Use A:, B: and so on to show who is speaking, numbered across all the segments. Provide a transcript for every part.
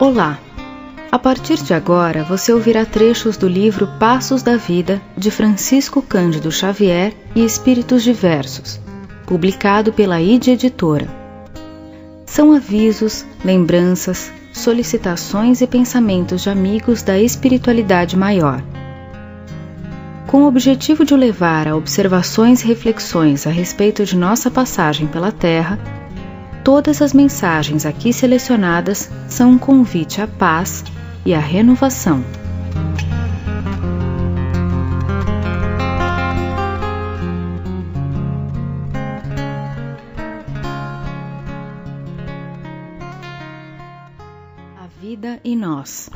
A: Olá! A partir de agora você ouvirá trechos do livro Passos da Vida, de Francisco Cândido Xavier e Espíritos Diversos, publicado pela ID Editora. São avisos, lembranças, solicitações e pensamentos de amigos da espiritualidade maior. Com o objetivo de o levar a observações e reflexões a respeito de nossa passagem pela Terra, todas as mensagens aqui selecionadas são um convite à paz e à renovação. A vida e nós.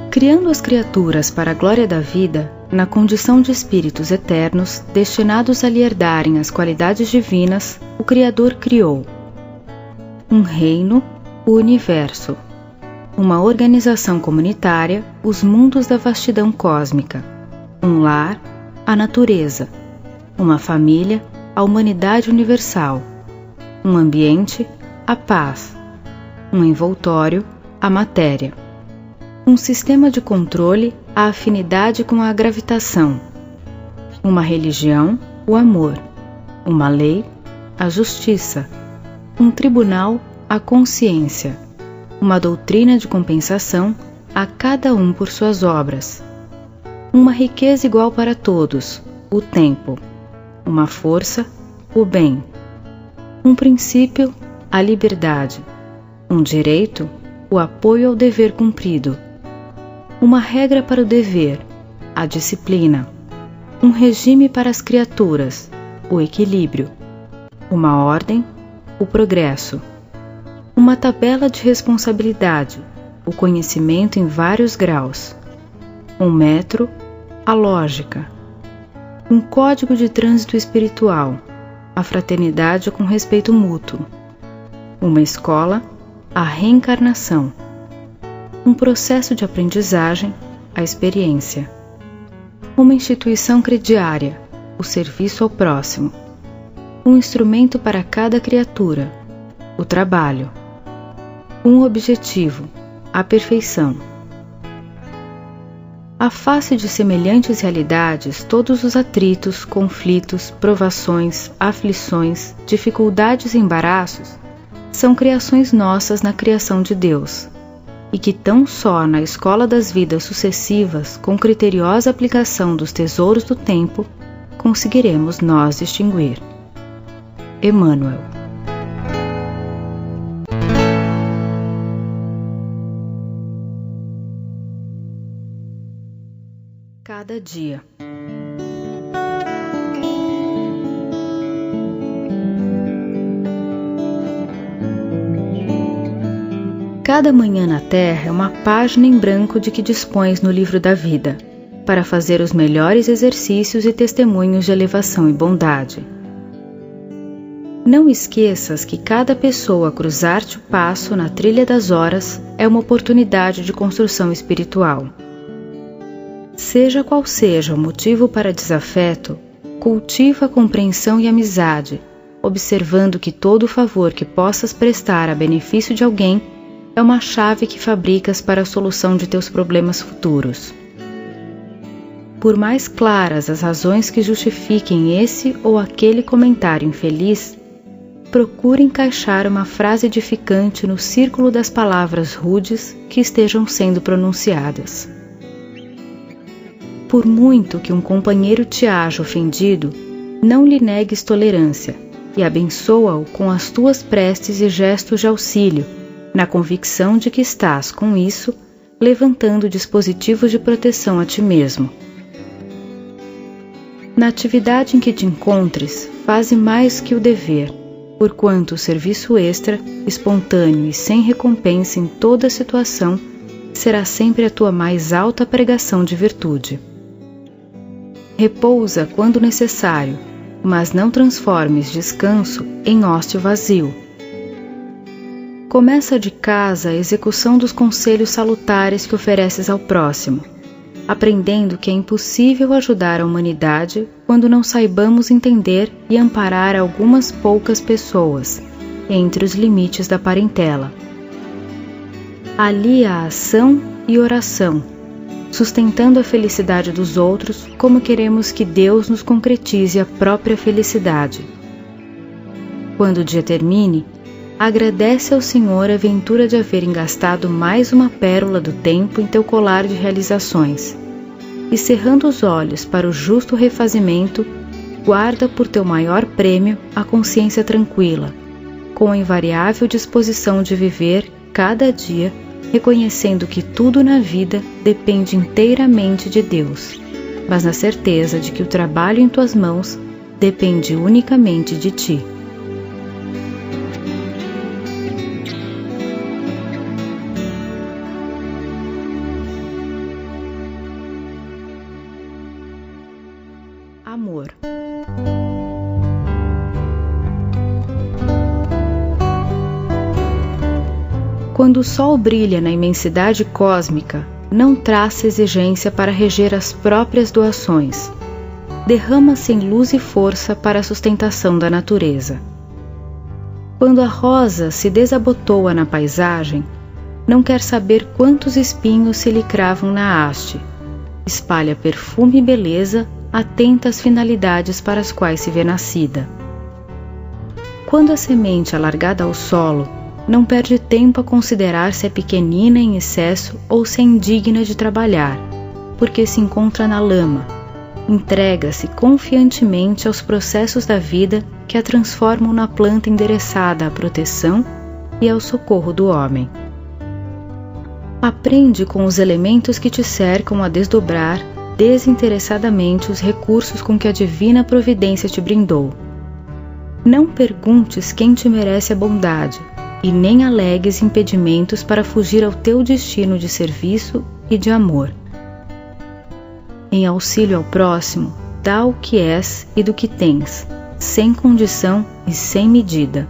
A: Criando as criaturas para a glória da vida, na condição de espíritos eternos, destinados a lhe herdarem as qualidades divinas, o Criador criou um reino, o universo, uma organização comunitária, os mundos da vastidão cósmica, um lar, a natureza, uma família, a humanidade universal, um ambiente, a paz, um envoltório, a matéria, um sistema de controle, a afinidade com a gravitação, uma religião, o amor, uma lei, a justiça, um tribunal, a consciência, uma doutrina de compensação, a cada um por suas obras, uma riqueza igual para todos, o tempo, uma força, o bem, um princípio, a liberdade, um direito, o apoio ao dever cumprido, uma regra para o dever, a disciplina, um regime para as criaturas, o equilíbrio, uma ordem, o progresso, uma tabela de responsabilidade, o conhecimento em vários graus, um metro, a lógica, um código de trânsito espiritual, a fraternidade com respeito mútuo, uma escola, a reencarnação, um processo de aprendizagem, a experiência, uma instituição crediária, o serviço ao próximo, um instrumento para cada criatura, o trabalho, um objetivo, a perfeição. À face de semelhantes realidades, todos os atritos, conflitos, provações, aflições, dificuldades e embaraços são criações nossas na criação de Deus, e que tão só na escola das vidas sucessivas, com criteriosa aplicação dos tesouros do tempo, conseguiremos nós distinguir. Emmanuel. Cada dia. Cada manhã na Terra é uma página em branco de que dispões no livro da vida, para fazer os melhores exercícios e testemunhos de elevação e bondade. Não esqueças que cada pessoa a cruzar-te o passo na trilha das horas é uma oportunidade de construção espiritual. Seja qual seja o motivo para desafeto, cultiva a compreensão e amizade, observando que todo favor que possas prestar a benefício de alguém é uma chave que fabricas para a solução de teus problemas futuros. Por mais claras as razões que justifiquem esse ou aquele comentário infeliz, procure encaixar uma frase edificante no círculo das palavras rudes que estejam sendo pronunciadas. Por muito que um companheiro te haja ofendido, não lhe negues tolerância e abençoa-o com as tuas preces e gestos de auxílio, na convicção de que estás, com isso, levantando dispositivos de proteção a ti mesmo. Na atividade em que te encontres, faze mais que o dever, porquanto o serviço extra, espontâneo e sem recompensa em toda situação, será sempre a tua mais alta pregação de virtude. Repousa quando necessário, mas não transformes descanso em ócio vazio. Começa de casa a execução dos conselhos salutares que ofereces ao próximo. aprendendo que é impossível ajudar a humanidade quando não saibamos entender e amparar algumas poucas pessoas, entre os limites da parentela. Ali há ação e oração, sustentando a felicidade dos outros como queremos que Deus nos concretize a própria felicidade. Quando o dia termine, agradece ao Senhor a ventura de haver engastado mais uma pérola do tempo em teu colar de realizações, e cerrando os olhos para o justo refazimento, guarda por teu maior prêmio a consciência tranquila, com a invariável disposição de viver cada dia, reconhecendo que tudo na vida depende inteiramente de Deus, mas na certeza de que o trabalho em tuas mãos depende unicamente de ti. Amor. Quando o sol brilha na imensidade cósmica, não traça exigência para reger as próprias doações. Derrama-se em luz e força para a sustentação da natureza. Quando a rosa se desabotoa na paisagem, não quer saber quantos espinhos se lhe cravam na haste. Espalha perfume e beleza, atenta às finalidades para as quais se vê nascida. Quando a semente é largada ao solo, não perde tempo a considerar se é pequenina em excesso ou se é indigna de trabalhar, porque se encontra na lama. Entrega-se confiantemente aos processos da vida que a transformam na planta endereçada à proteção e ao socorro do homem. Aprende com os elementos que te cercam a desdobrar desinteressadamente os recursos com que a divina providência te brindou. Não perguntes quem te merece a bondade, e nem alegues impedimentos para fugir ao teu destino de serviço e de amor. Em auxílio ao próximo, dá o que és e do que tens, sem condição e sem medida.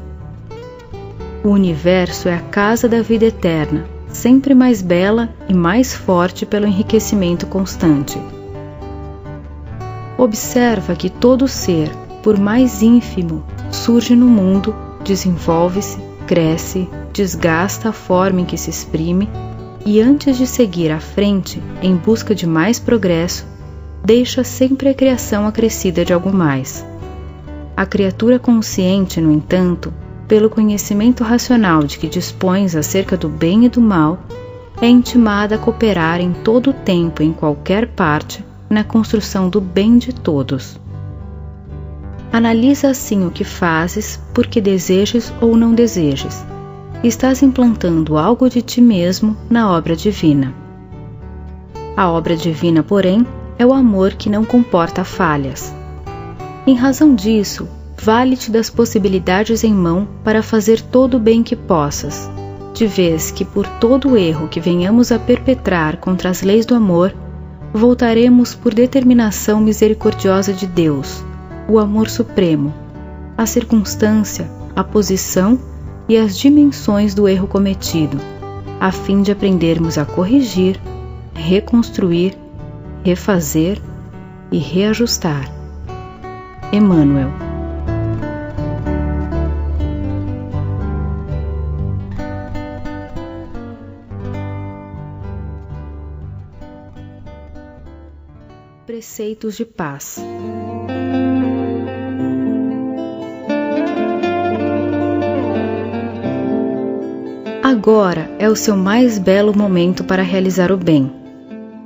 A: O universo é a casa da vida eterna, sempre mais bela e mais forte pelo enriquecimento constante. Observa que todo ser, por mais ínfimo, surge no mundo, desenvolve-se, cresce, desgasta a forma em que se exprime e, antes de seguir à frente em busca de mais progresso, deixa sempre a criação acrescida de algo mais. A criatura consciente, no entanto, pelo conhecimento racional de que dispões acerca do bem e do mal, é intimada a cooperar em todo o tempo e em qualquer parte na construção do bem de todos. Analisa assim o que fazes, porque desejes ou não desejes. Estás implantando algo de ti mesmo na obra divina. A obra divina, porém, é o amor que não comporta falhas. Em razão disso, vale-te das possibilidades em mão para fazer todo o bem que possas, de vez que por todo o erro que venhamos a perpetrar contra as leis do amor, voltaremos por determinação misericordiosa de Deus, o amor supremo, a circunstância, a posição e as dimensões do erro cometido, a fim de aprendermos a corrigir, reconstruir, refazer e reajustar. Emmanuel. Preceitos de paz. Agora é o seu mais belo momento para realizar o bem.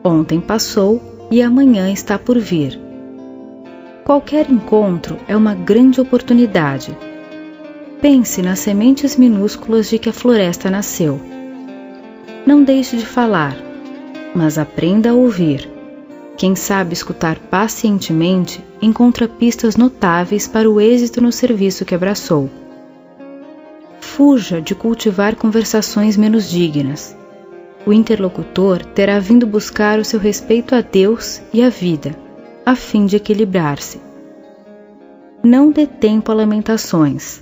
A: Ontem passou e amanhã está por vir. Qualquer encontro é uma grande oportunidade. Pense nas sementes minúsculas de que a floresta nasceu. Não deixe de falar, mas aprenda a ouvir. Quem sabe escutar pacientemente encontra pistas notáveis para o êxito no serviço que abraçou. Fuja de cultivar conversações menos dignas. O interlocutor terá vindo buscar o seu respeito a Deus e à vida, a fim de equilibrar-se. Não dê tempo a lamentações.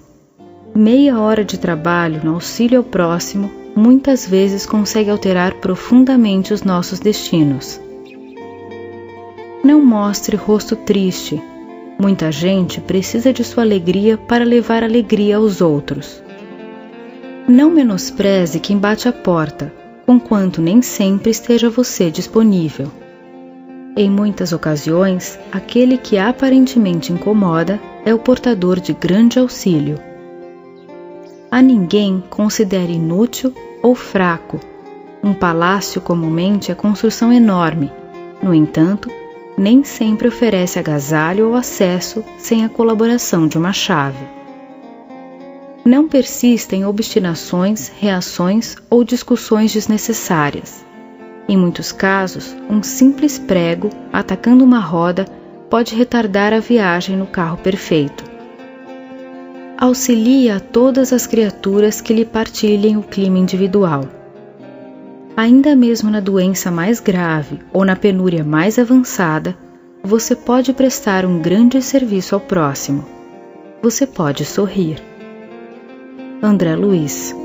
A: Meia hora de trabalho no auxílio ao próximo muitas vezes consegue alterar profundamente os nossos destinos. Não mostre rosto triste. Muita gente precisa de sua alegria para levar alegria aos outros. Não menospreze quem bate à porta, conquanto nem sempre esteja você disponível. Em muitas ocasiões, aquele que aparentemente incomoda é o portador de grande auxílio. A ninguém considere inútil ou fraco. Um palácio comumente é construção enorme. No entanto, nem sempre oferece agasalho ou acesso sem a colaboração de uma chave. Não persista em obstinações, reações ou discussões desnecessárias. Em muitos casos, um simples prego atacando uma roda pode retardar a viagem no carro perfeito. Auxilie a todas as criaturas que lhe partilhem o clima individual. Ainda mesmo na doença mais grave ou na penúria mais avançada, você pode prestar um grande serviço ao próximo. Você pode sorrir. André Luiz.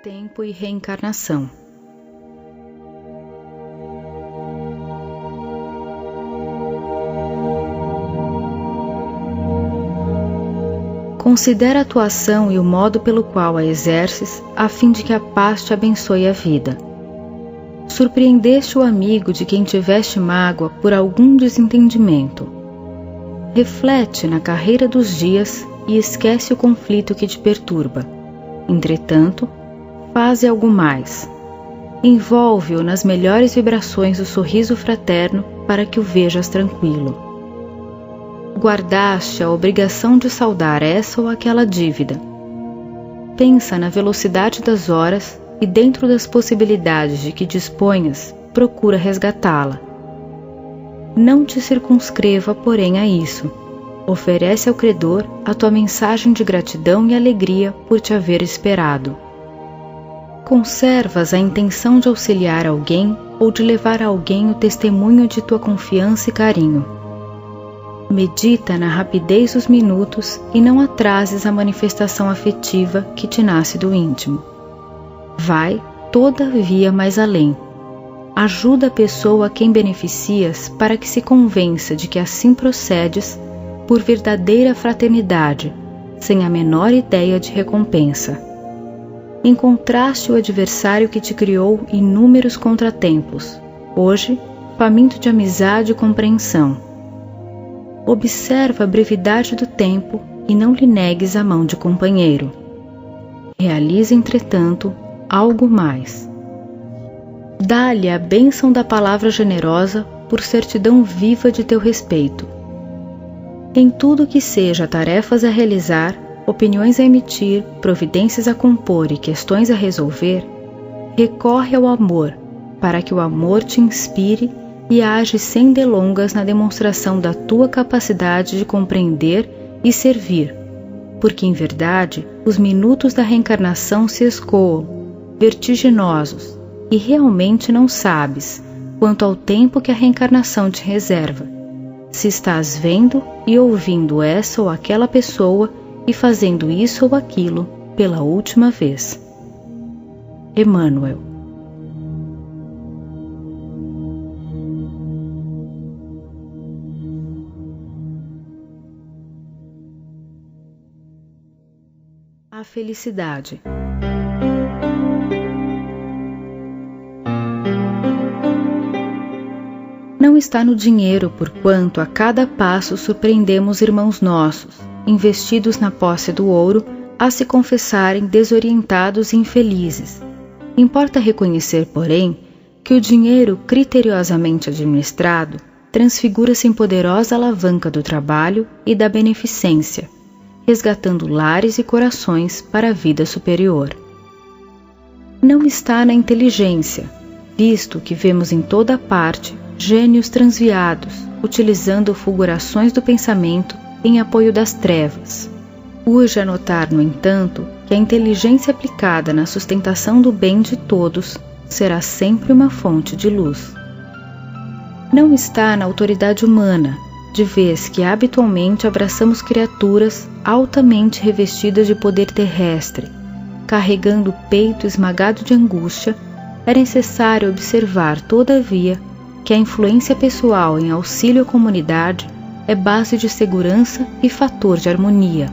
A: Tempo e reencarnação. Considera a tua ação e o modo pelo qual a exerces, a fim de que a paz te abençoe a vida. Surpreendeste o amigo de quem tiveste mágoa por algum desentendimento. Reflete na carreira dos dias e esquece o conflito que te perturba. Entretanto, faze algo mais. Envolve-o nas melhores vibrações do sorriso fraterno para que o vejas tranquilo. Guardaste a obrigação de saldar essa ou aquela dívida. Pensa na velocidade das horas e, dentro das possibilidades de que disponhas, procura resgatá-la. Não te circunscreva, porém, a isso. Oferece ao credor a tua mensagem de gratidão e alegria por te haver esperado. Conservas a intenção de auxiliar alguém ou de levar a alguém o testemunho de tua confiança e carinho. Medita na rapidez dos minutos e não atrases a manifestação afetiva que te nasce do íntimo. Vai, todavia, mais além. Ajuda a pessoa a quem beneficias para que se convença de que assim procedes por verdadeira fraternidade, sem a menor ideia de recompensa. Encontraste o adversário que te criou inúmeros contratempos, hoje faminto de amizade e compreensão. Observa a brevidade do tempo e não lhe negues a mão de companheiro. Realiza, entretanto, algo mais. Dá-lhe a bênção da palavra generosa por certidão viva de teu respeito. Em tudo que seja tarefas a realizar, opiniões a emitir, providências a compor e questões a resolver, recorre ao amor, para que o amor te inspire e age sem delongas na demonstração da tua capacidade de compreender e servir, porque em verdade os minutos da reencarnação se escoam, vertiginosos, e realmente não sabes quanto ao tempo que a reencarnação te reserva, se estás vendo e ouvindo essa ou aquela pessoa e fazendo isso ou aquilo pela última vez. Emmanuel. A felicidade. Não está no dinheiro, porquanto a cada passo surpreendemos irmãos nossos, investidos na posse do ouro, a se confessarem desorientados e infelizes. Importa reconhecer, porém, que o dinheiro criteriosamente administrado transfigura-se em poderosa alavanca do trabalho e da beneficência, resgatando lares e corações para a vida superior. Não está na inteligência, visto que vemos em toda parte gênios transviados, utilizando fulgurações do pensamento em apoio das trevas. Urge a notar, no entanto, que a inteligência aplicada na sustentação do bem de todos será sempre uma fonte de luz. Não está na autoridade humana, de vez que habitualmente abraçamos criaturas altamente revestidas de poder terrestre, carregando o peito esmagado de angústia, é necessário observar, todavia, que a influência pessoal em auxílio à comunidade é base de segurança e fator de harmonia.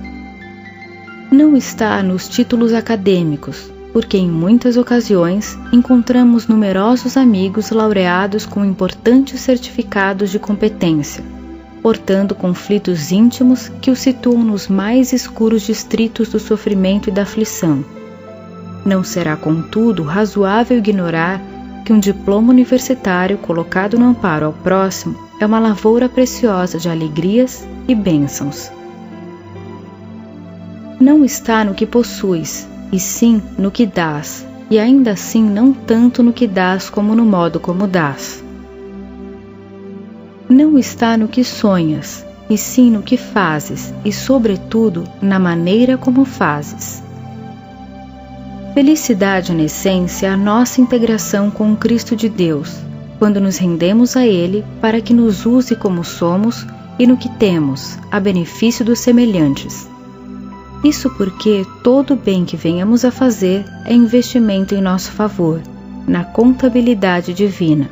A: Não está nos títulos acadêmicos, porque em muitas ocasiões encontramos numerosos amigos laureados com importantes certificados de competência, portando conflitos íntimos que os situam nos mais escuros distritos do sofrimento e da aflição. Não será, contudo, razoável ignorar que um diploma universitário colocado no amparo ao próximo é uma lavoura preciosa de alegrias e bênçãos. Não está no que possuis, e sim no que dás, e ainda assim não tanto no que dás como no modo como dás. Não está no que sonhas, e sim no que fazes, e sobretudo na maneira como fazes. Felicidade, na essência, é a nossa integração com o Cristo de Deus, quando nos rendemos a Ele para que nos use como somos e no que temos, a benefício dos semelhantes. Isso porque todo o bem que venhamos a fazer é investimento em nosso favor, na contabilidade divina.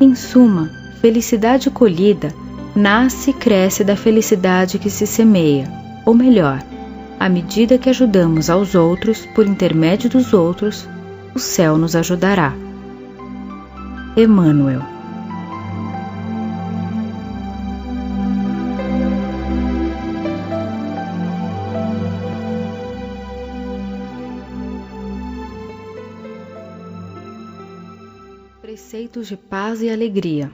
A: Em suma, felicidade colhida nasce e cresce da felicidade que se semeia, ou melhor, à medida que ajudamos aos outros por intermédio dos outros, o céu nos ajudará. Emmanuel. Preceitos de paz e alegria.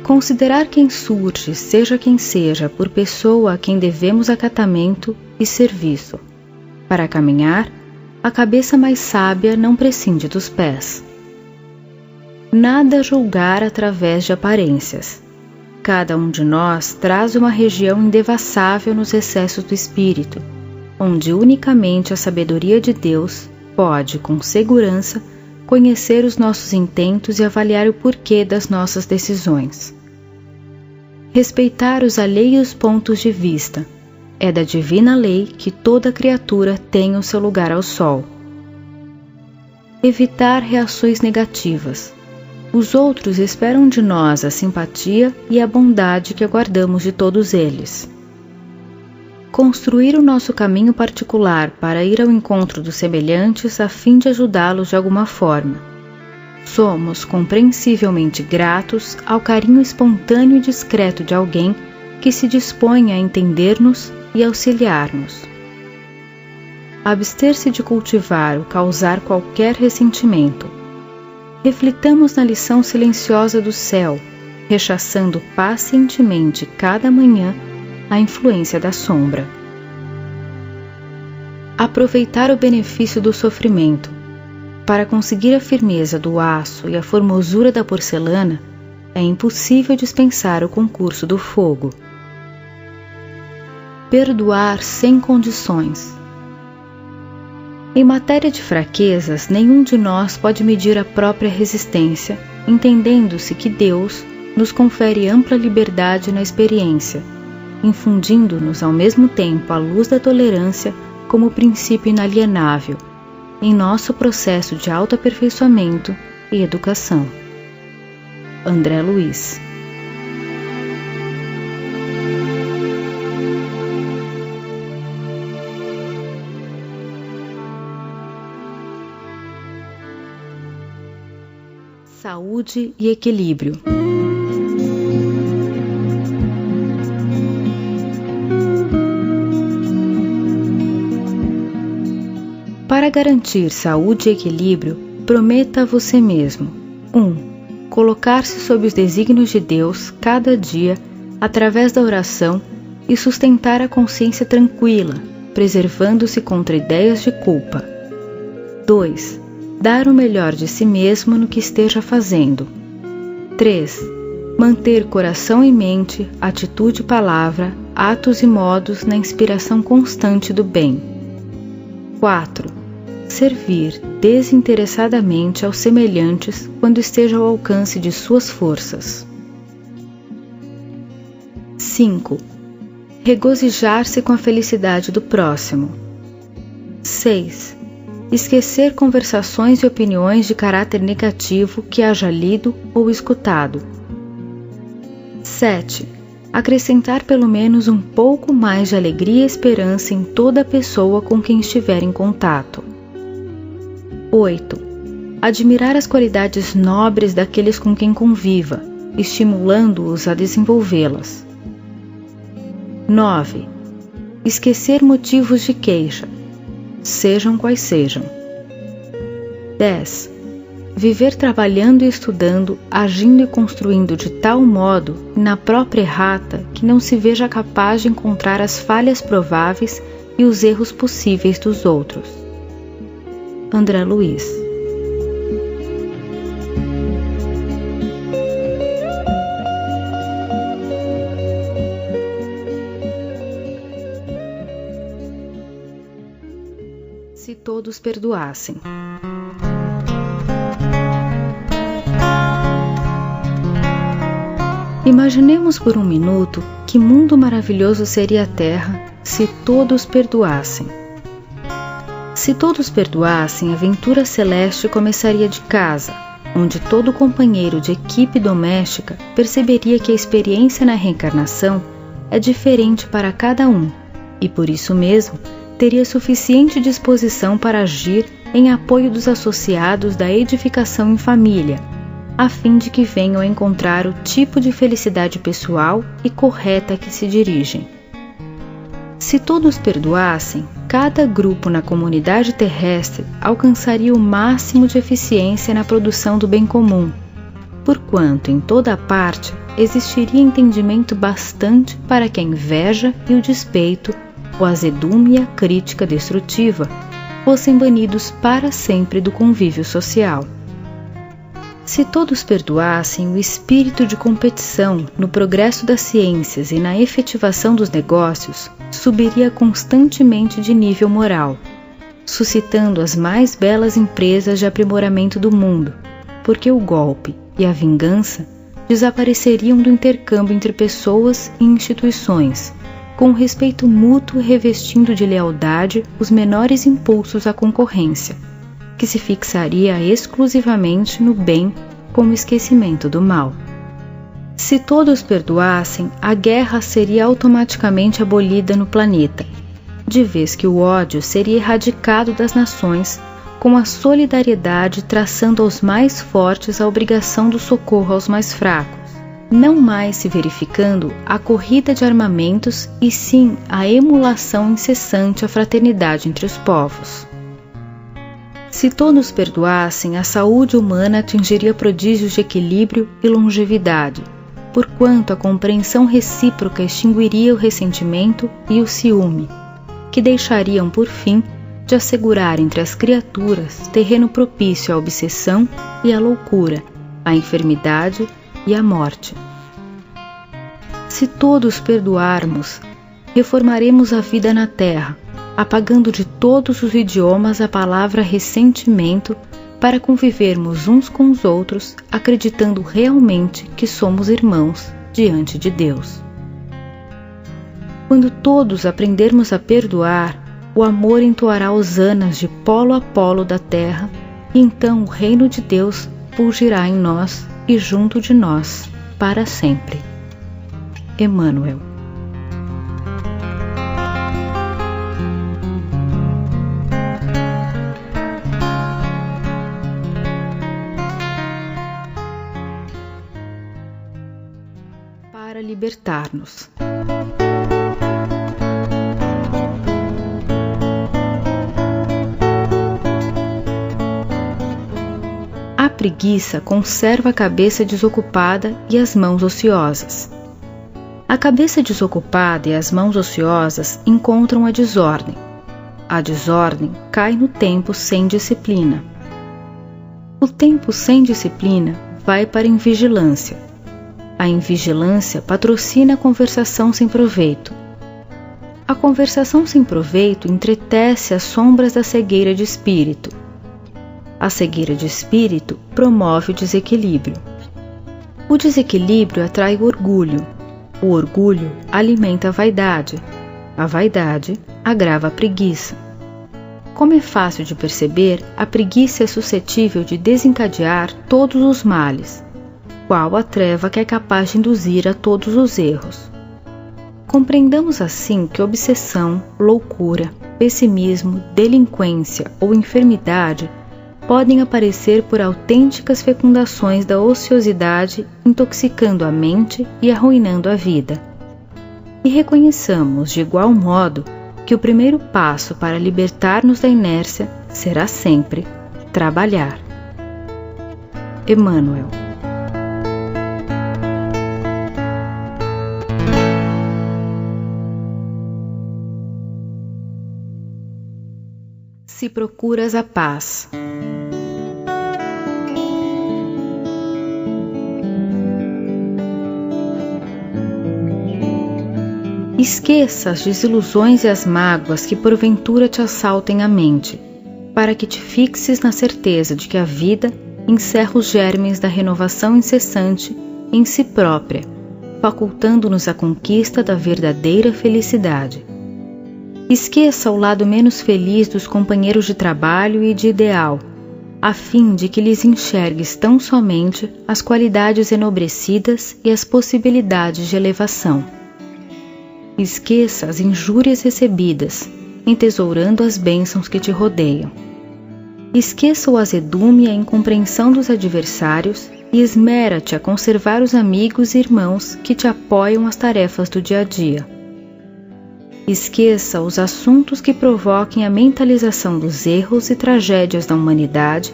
A: Considerar quem surge, seja quem seja, por pessoa a quem devemos acatamento e serviço. Para caminhar, a cabeça mais sábia não prescinde dos pés. Nada julgar através de aparências. Cada um de nós traz uma região indevassável nos recessos do espírito, onde unicamente a sabedoria de Deus pode, com segurança, conhecer os nossos intentos e avaliar o porquê das nossas decisões. Respeitar os alheios pontos de vista. É da divina lei que toda criatura tem o seu lugar ao sol. Evitar reações negativas. Os outros esperam de nós a simpatia e a bondade que aguardamos de todos eles. Construir o nosso caminho particular para ir ao encontro dos semelhantes a fim de ajudá-los de alguma forma. Somos compreensivelmente gratos ao carinho espontâneo e discreto de alguém que se dispõe a entender-nos e auxiliar-nos. Abster-se de cultivar ou causar qualquer ressentimento. Reflitamos na lição silenciosa do céu, rechaçando pacientemente cada manhã a influência da sombra. Aproveitar o benefício do sofrimento. Para conseguir a firmeza do aço e a formosura da porcelana, é impossível dispensar o concurso do fogo. Perdoar sem condições. Em matéria de fraquezas, nenhum de nós pode medir a própria resistência, entendendo-se que Deus nos confere ampla liberdade na experiência, infundindo-nos ao mesmo tempo a luz da tolerância como princípio inalienável, em nosso processo de autoaperfeiçoamento e educação. André Luiz. Saúde e equilíbrio. Para garantir saúde e equilíbrio, prometa a você mesmo: 1. Colocar-se sob os desígnios de Deus cada dia através da oração e sustentar a consciência tranquila, preservando-se contra ideias de culpa. 2. Dar o melhor de si mesmo no que esteja fazendo. 3. Manter coração e mente, atitude e palavra, atos e modos na inspiração constante do bem. 4. Servir desinteressadamente aos semelhantes quando esteja ao alcance de suas forças. 5. Regozijar-se com a felicidade do próximo. 6. Esquecer conversações e opiniões de caráter negativo que haja lido ou escutado. 7. Acrescentar pelo menos um pouco mais de alegria e esperança em toda pessoa com quem estiver em contato. 8. Admirar as qualidades nobres daqueles com quem conviva, estimulando-os a desenvolvê-las. 9. Esquecer motivos de queixa, sejam quais sejam. 10. Viver trabalhando e estudando, agindo e construindo de tal modo na própria errata que não se veja capaz de encontrar as falhas prováveis e os erros possíveis dos outros. André Luiz. Se todos perdoassem. Imaginemos por um minuto que mundo maravilhoso seria a Terra se todos perdoassem. Se todos perdoassem, a aventura celeste começaria de casa, onde todo companheiro de equipe doméstica perceberia que a experiência na reencarnação é diferente para cada um, e por isso mesmo teria suficiente disposição para agir em apoio dos associados da edificação em família, a fim de que venham a encontrar o tipo de felicidade pessoal e correta a que se dirigem. Se todos perdoassem, cada grupo na comunidade terrestre alcançaria o máximo de eficiência na produção do bem comum, porquanto em toda a parte existiria entendimento bastante para que a inveja e o despeito, o azedume e a crítica destrutiva fossem banidos para sempre do convívio social. Se todos perdoassem, o espírito de competição no progresso das ciências e na efetivação dos negócios subiria constantemente de nível moral, suscitando as mais belas empresas de aprimoramento do mundo, porque o golpe e a vingança desapareceriam do intercâmbio entre pessoas e instituições, com o respeito mútuo revestindo de lealdade os menores impulsos à concorrência, que se fixaria exclusivamente no bem com o esquecimento do mal. Se todos perdoassem, a guerra seria automaticamente abolida no planeta, de vez que o ódio seria erradicado das nações, com a solidariedade traçando aos mais fortes a obrigação do socorro aos mais fracos, não mais se verificando a corrida de armamentos e sim a emulação incessante à fraternidade entre os povos. Se todos perdoassem, a saúde humana atingiria prodígios de equilíbrio e longevidade, porquanto a compreensão recíproca extinguiria o ressentimento e o ciúme, que deixariam por fim de assegurar entre as criaturas terreno propício à obsessão e à loucura, à enfermidade e à morte. Se todos perdoarmos, reformaremos a vida na Terra, apagando de todos os idiomas a palavra ressentimento para convivermos uns com os outros, acreditando realmente que somos irmãos diante de Deus. Quando todos aprendermos a perdoar, o amor entoará hosanas de polo a polo da terra, e então o reino de Deus fulgirá em nós e junto de nós para sempre. Emmanuel. Para libertar-nos. A preguiça conserva a cabeça desocupada e as mãos ociosas. A cabeça desocupada e as mãos ociosas encontram a desordem. A desordem cai no tempo sem disciplina. O tempo sem disciplina vai para a invigilância. A invigilância patrocina a conversação sem proveito. A conversação sem proveito entretece as sombras da cegueira de espírito. A cegueira de espírito promove o desequilíbrio. O desequilíbrio atrai o O orgulho alimenta a vaidade agrava a preguiça. Como é fácil de perceber, a preguiça é suscetível de desencadear todos os males, qual a treva que é capaz de induzir a todos os erros. Compreendamos assim que obsessão, loucura, pessimismo, delinquência ou enfermidade podem aparecer por autênticas fecundações da ociosidade, intoxicando a mente e arruinando a vida. E reconheçamos, de igual modo, que o primeiro passo para libertar-nos da inércia será sempre trabalhar. Emmanuel. Se procuras a paz. Esqueça as desilusões e as mágoas que porventura te assaltem a mente, para que te fixes na certeza de que a vida encerra os germes da renovação incessante em si própria, facultando-nos a conquista da verdadeira felicidade. Esqueça o lado menos feliz dos companheiros de trabalho e de ideal, a fim de que lhes enxergues tão somente as qualidades enobrecidas e as possibilidades de elevação. Esqueça as injúrias recebidas, entesourando as bênçãos que te rodeiam. Esqueça o azedume e a incompreensão dos adversários e esmera-te a conservar os amigos e irmãos que te apoiam às tarefas do dia a dia. Esqueça os assuntos que provoquem a mentalização dos erros e tragédias da humanidade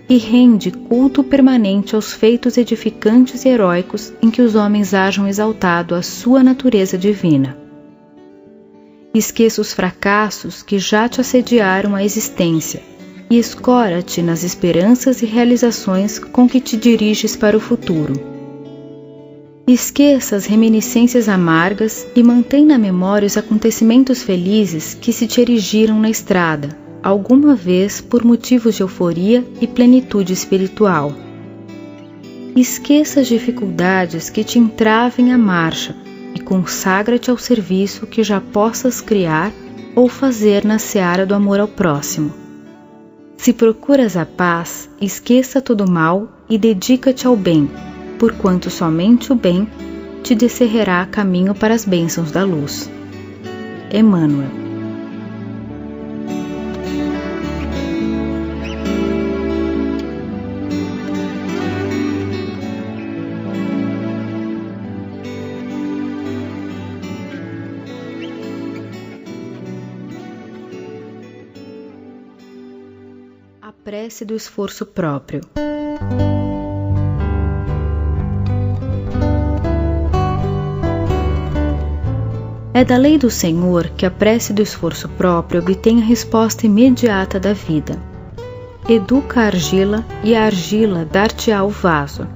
A: e rende culto permanente aos feitos edificantes e heróicos em que os homens hajam exaltado a sua natureza divina. Esqueça os fracassos que já te assediaram a existência e escora-te nas esperanças e realizações com que te diriges para o futuro. Esqueça as reminiscências amargas e mantém na memória os acontecimentos felizes que se te erigiram na estrada, alguma vez por motivos de euforia e plenitude espiritual. Esqueça as dificuldades que te entravem a marcha e consagra-te ao serviço que já possas criar ou fazer na seara do amor ao próximo. Se procuras a paz, esqueça todo o mal e dedica-te ao bem, porquanto somente o bem te descerrará caminho para as bênçãos da luz. Emmanuel. A prece do esforço próprio. É da lei do Senhor que a prece do esforço próprio obtém a resposta imediata da vida. Educa a argila e a argila dar-te-á o vaso.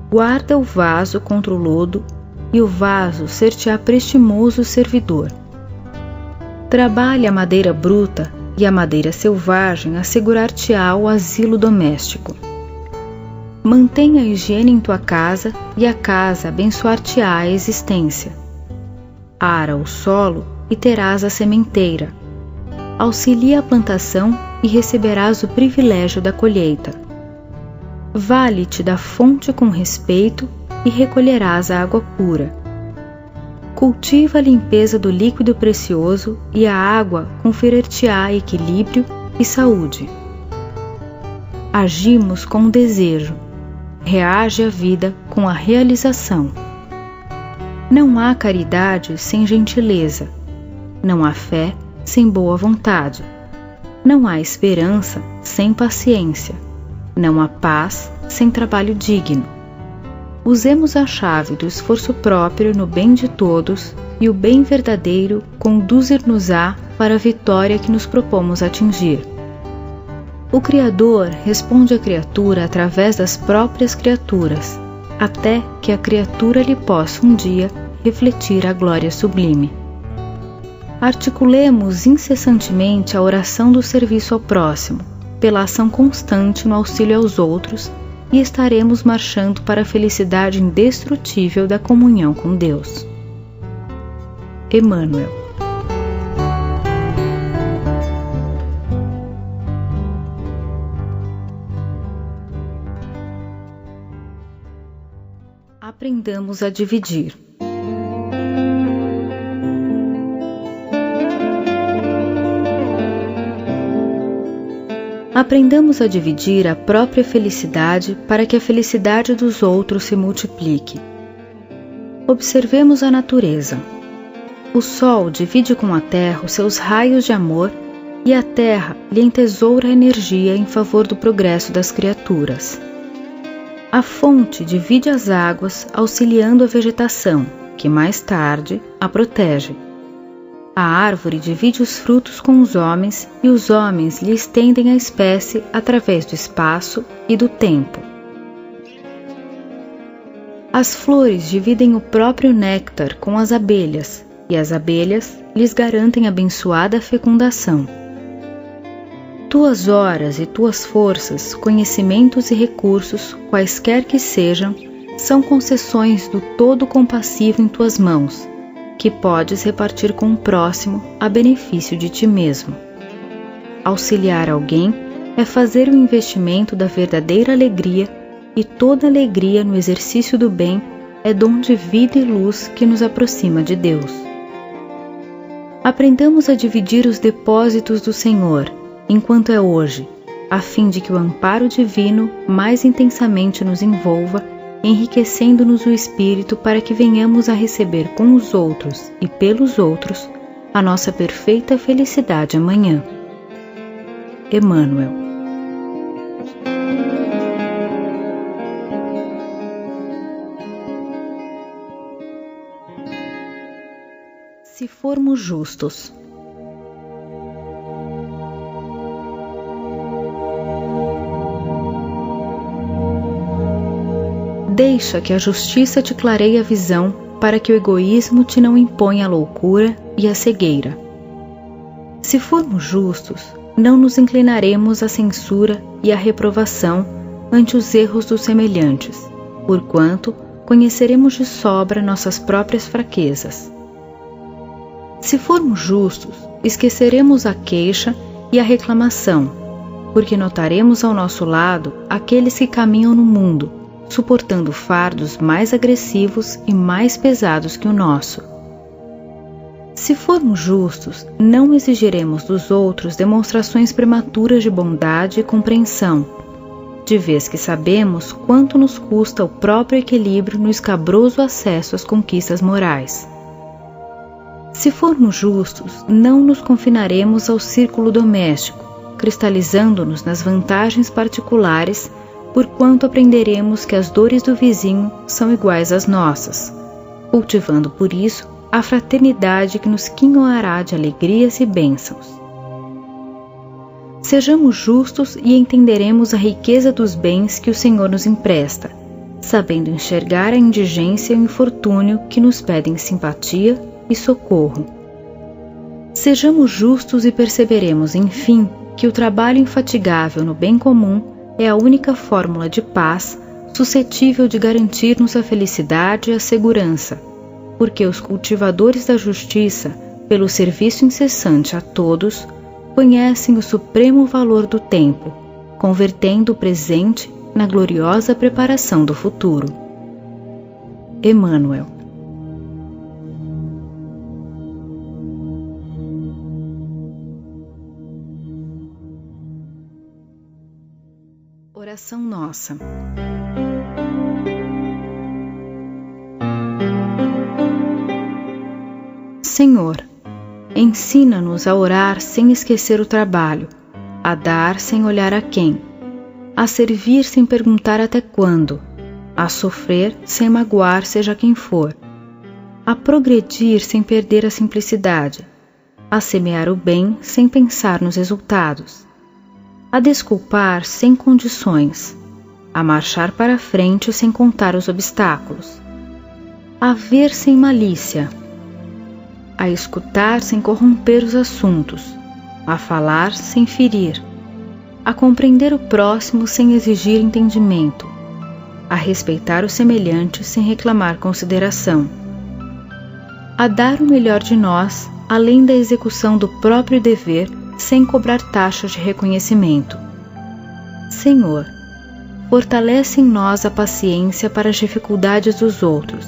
A: Guarda o vaso contra o lodo e o vaso ser-te-á prestimoso servidor. Trabalha a madeira bruta e a madeira selvagem assegurar-te-á o asilo doméstico. Mantenha a higiene em tua casa e a casa abençoar-te-á a existência. Ara o solo e terás a sementeira. Auxilia a plantação e receberás o privilégio da colheita. Vale-te da fonte com respeito e recolherás a água pura. Cultiva a limpeza do líquido precioso e a água conferir-te-á equilíbrio e saúde. Agimos com o desejo, reage a vida com a realização. Não há caridade sem gentileza, não há fé sem boa vontade, não há esperança sem paciência, não há paz sem trabalho digno. Usemos a chave do esforço próprio no bem de todos e o bem verdadeiro conduzir-nos-á para a vitória que nos propomos atingir. O Criador responde à criatura através das próprias criaturas, até que a criatura lhe possa um dia refletir a glória sublime. Articulemos incessantemente a oração do serviço ao próximo, pela ação constante no auxílio aos outros e estaremos marchando para a felicidade indestrutível da comunhão com Deus. Emmanuel. Aprendamos a dividir. Aprendamos a dividir a própria felicidade para que a felicidade dos outros se multiplique. Observemos a natureza. O Sol divide com a Terra os seus raios de amor e a Terra lhe entesoura a energia em favor do progresso das criaturas. A fonte divide as águas, auxiliando a vegetação, que mais tarde a protege. A árvore divide os frutos com os homens e os homens lhe estendem a espécie através do espaço e do tempo. As flores dividem o próprio néctar com as abelhas e as abelhas lhes garantem abençoada fecundação. Tuas horas e tuas forças, conhecimentos e recursos, quaisquer que sejam, são concessões do Todo compassivo em tuas mãos, que podes repartir com o próximo a benefício de ti mesmo. Auxiliar alguém é fazer o investimento da verdadeira alegria, e toda alegria no exercício do bem é dom de vida e luz que nos aproxima de Deus. Aprendamos a dividir os depósitos do Senhor, enquanto é hoje, a fim de que o amparo divino mais intensamente nos envolva, enriquecendo-nos o espírito para que venhamos a receber com os outros e pelos outros a nossa perfeita felicidade amanhã. Emmanuel. Se formos justos. Deixa que a justiça te clareie a visão, para que o egoísmo te não imponha a loucura e a cegueira. Se formos justos, não nos inclinaremos à censura e à reprovação ante os erros dos semelhantes, porquanto conheceremos de sobra nossas próprias fraquezas. Se formos justos, esqueceremos a queixa e a reclamação, porque notaremos ao nosso lado aqueles que caminham no mundo, suportando fardos mais agressivos e mais pesados que o nosso. Se formos justos, não exigiremos dos outros demonstrações prematuras de bondade e compreensão, de vez que sabemos quanto nos custa o próprio equilíbrio no escabroso acesso às conquistas morais. Se formos justos, não nos confinaremos ao círculo doméstico, cristalizando-nos nas vantagens particulares, porquanto aprenderemos que as dores do vizinho são iguais às nossas, cultivando por isso a fraternidade que nos quinhoará de alegrias e bênçãos. Sejamos justos e entenderemos a riqueza dos bens que o Senhor nos empresta, sabendo enxergar a indigência e o infortúnio que nos pedem simpatia e socorro. Sejamos justos e perceberemos, enfim, que o trabalho infatigável no bem comum é a única fórmula de paz suscetível de garantir-nos a felicidade e a segurança, porque os cultivadores da justiça, pelo serviço incessante a todos, conhecem o supremo valor do tempo, convertendo o presente na gloriosa preparação do futuro. Emmanuel. Oração nossa. Senhor, ensina-nos a orar sem esquecer o trabalho, a dar sem olhar a quem, a servir sem perguntar até quando, a sofrer sem magoar seja quem for, a progredir sem perder a simplicidade, a semear o bem sem pensar nos resultados, a desculpar sem condições, a marchar para frente sem contar os obstáculos, a ver sem malícia, a escutar sem corromper os assuntos, a falar sem ferir, a compreender o próximo sem exigir entendimento, a respeitar o semelhante sem reclamar consideração, a dar o melhor de nós, além da execução do próprio dever, sem cobrar taxa de reconhecimento. Senhor, fortalece em nós a paciência para as dificuldades dos outros,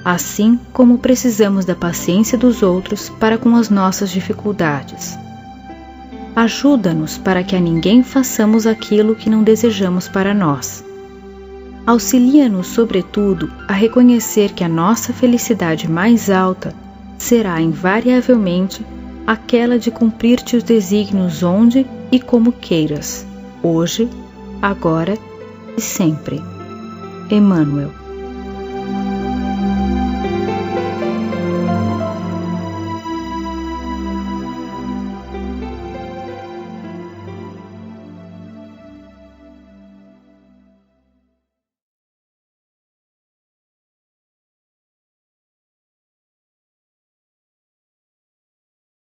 A: assim como precisamos da paciência dos outros para com as nossas dificuldades. Ajuda-nos para que a ninguém façamos aquilo que não desejamos para nós. Auxilia-nos, sobretudo, a reconhecer que a nossa felicidade mais alta será invariavelmente aquela de cumprir-te os desígnios onde e como queiras, hoje, agora e sempre. Emmanuel.